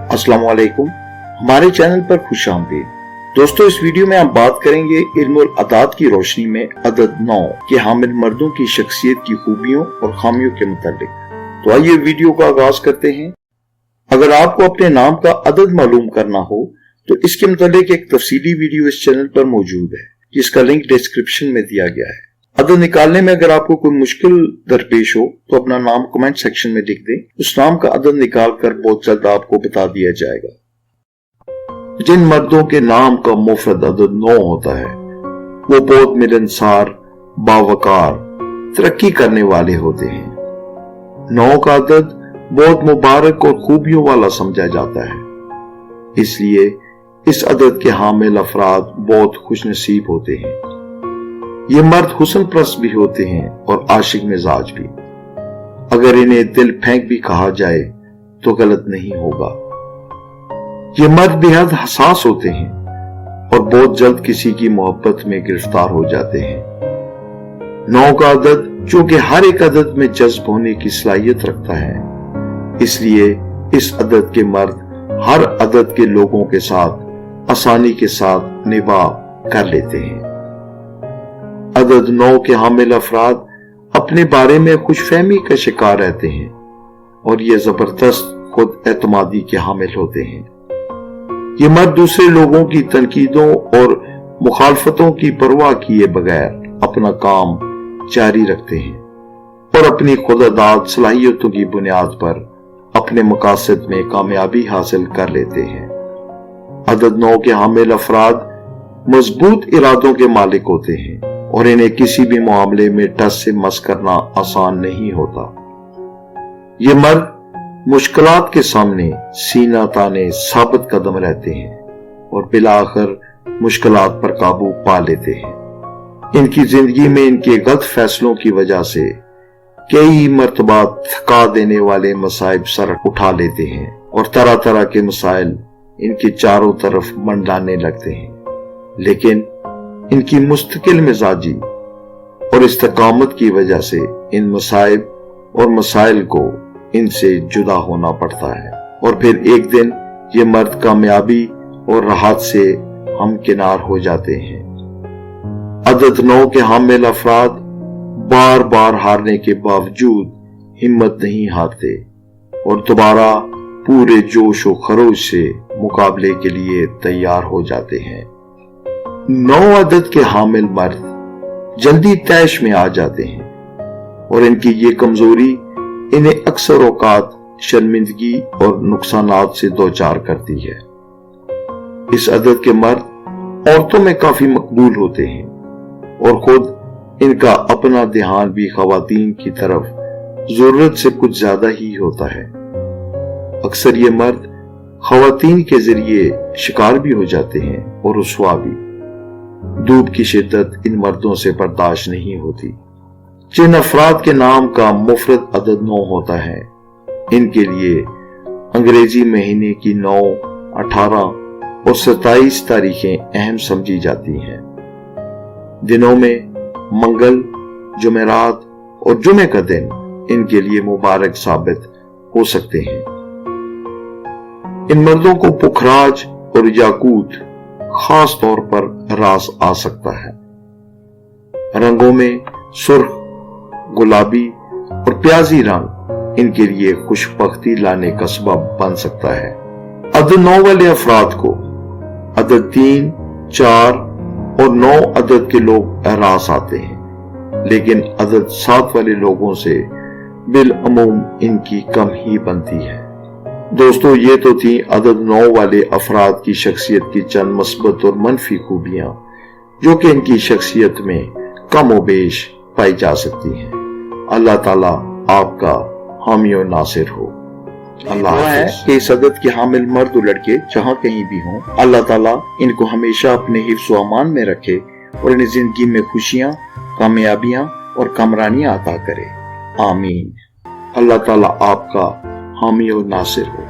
अस्सलाम वालेकुम, हमारे चैनल पर खुश आमदीद। दोस्तों, इस वीडियो में हम बात करेंगे इल्मुल अदाद की रोशनी में अदद 9 के हामिल मर्दों की शख्सियत की खूबियों और खामियों के मुतालिक। तो आइए वीडियो का आगाज करते हैं। अगर आपको अपने नाम का अदद मालूम करना हो तो इसके मुतालिक एक तफसीली वीडियो इस चैनल पर मौजूद है, जिसका लिंक डिस्क्रिप्शन में दिया गया है। अदद निकालने में अगर आपको कोई मुश्किल दरपेश हो तो अपना नाम कमेंट सेक्शन में लिख दें। उस नाम का अदद निकाल कर बहुत जल्द आपको बता दिया जाएगा। जिन मर्दों के नाम का मुफरद अदद 9 होता है वो बहुत मिलनसार, बावकार, तरक्की करने वाले होते हैं। 9 का अदद बहुत मुबारक और खूबियों वाला समझा जाता है, इसलिए इस अदद के हामिल अफराद बहुत खुशनसीब होते हैं। ये मर्द हुस्न परस्त भी होते हैं और आशिक मिजाज भी। अगर इन्हें दिल फेंक भी कहा जाए तो गलत नहीं होगा। ये मर्द बेहद हसास होते हैं और बहुत जल्द किसी की मोहब्बत में गिरफ्तार हो जाते हैं। 9 का अदद चूंकि हर एक अदद में जज्ब होने की सलाहियत रखता है, इसलिए इस अदद के मर्द हर अदद के लोगों के साथ आसानी के साथ निभाह कर लेते हैं। अदद 9 के हामिल अफराद अपने बारे में खुशफहमी का शिकार रहते हैं और ये जबरदस्त खुद एतमादी के हामिल होते हैं। ये मर्द दूसरे लोगों की तनकीदों और मुखालफतों की परवाह किए बगैर अपना काम जारी रखते हैं और अपनी खुदादाद सलाहियतों की बुनियाद पर अपने मकासद में कामयाबी हासिल कर लेते हैं। अदद 9 के हामिल अफराद मजबूत इरादों के मालिक होते हैं और इन्हें किसी भी मामले में टस से मस करना आसान नहीं होता। ये मर्द मुश्किलात के सामने सीना ताने साबित कदम रहते हैं और बिलाखिर मुश्किलात पर काबू पा लेते हैं। इनकी जिंदगी में इनके गलत फैसलों की वजह से कई मर्तबा थका देने वाले मसाइब सर उठा लेते हैं और तरह तरह के मसाइल इनके चारों तरफ मंडलाने लगते हैं। लेकिन इनकी मुस्तकिल मिजाजी और इस्तकामत की वजह से इन मसाइब और मसाइल को इनसे जुदा होना पड़ता है और फिर एक दिन ये मर्द कामयाबी और राहत से हमकिनार हो जाते हैं। अदद 9 के हामिल अफराद बार बार हारने के बावजूद हिम्मत नहीं हारते और दोबारा पूरे जोश और खरोश से मुकाबले के लिए तैयार हो जाते हैं। 9 अदद के हामिल मर्द जल्दी तैश में आ जाते हैं और इनकी ये कमजोरी इन्हें अक्सर औकात शर्मिंदगी और नुकसानात से दो-चार करती है। इस अदद के मर्द औरतों में काफी मकबूल होते हैं और खुद इनका अपना ध्यान भी खवातीन की तरफ जरूरत से कुछ ज्यादा ही होता है। अक्सर ये मर्द खवातीन के जरिए शिकार भी हो जाते हैं और रुसवा भी। धूप की शिद्दत इन मर्दों से बर्दाश्त नहीं होती। जिन अफराद के नाम का मुफरद अदद 9 होता है, इनके लिए अंग्रेजी महीने की 9, 18 और 27 तारीखें अहम समझी जाती हैं। दिनों में मंगल, जुमेरात और जुमे का दिन इनके लिए मुबारक साबित हो सकते हैं। इन मर्दों को पुखराज और याकूत खास तौर पर रास आ सकता है। रंगों में सुर्ख, गुलाबी और प्याजी रंग इनके लिए खुशबख्ती लाने का सबब बन सकता है। अदद 9 वाले अफराद को अदद 3, 4 और 9 अदद के लोग रास आते हैं, लेकिन अदद 7 वाले लोगों से बिलअमूम इनकी कम ही बनती है। दोस्तों, ये तो थी अदद 9 वाले अफराद की शख्सियत की चंद मस्बत और मनफी खूबियां जो कि इनकी शख्सियत में कम व बेश पाई जा सकती हैं। अल्लाह ताला आपका हामी और नासिर हो। अल्लाह है कि इस अदद के हामिल मर्द और लड़के जहाँ कहीं भी हों, अल्लाह ताला इनको हमेशा अपने हिफ्ज़ व अमान में रखे और इन्हें जिंदगी में खुशियाँ, कामयाबियाँ और कामरानियाँ अता करे। आमीन। अल्लाह ताला आपका हामी और नासिर हो।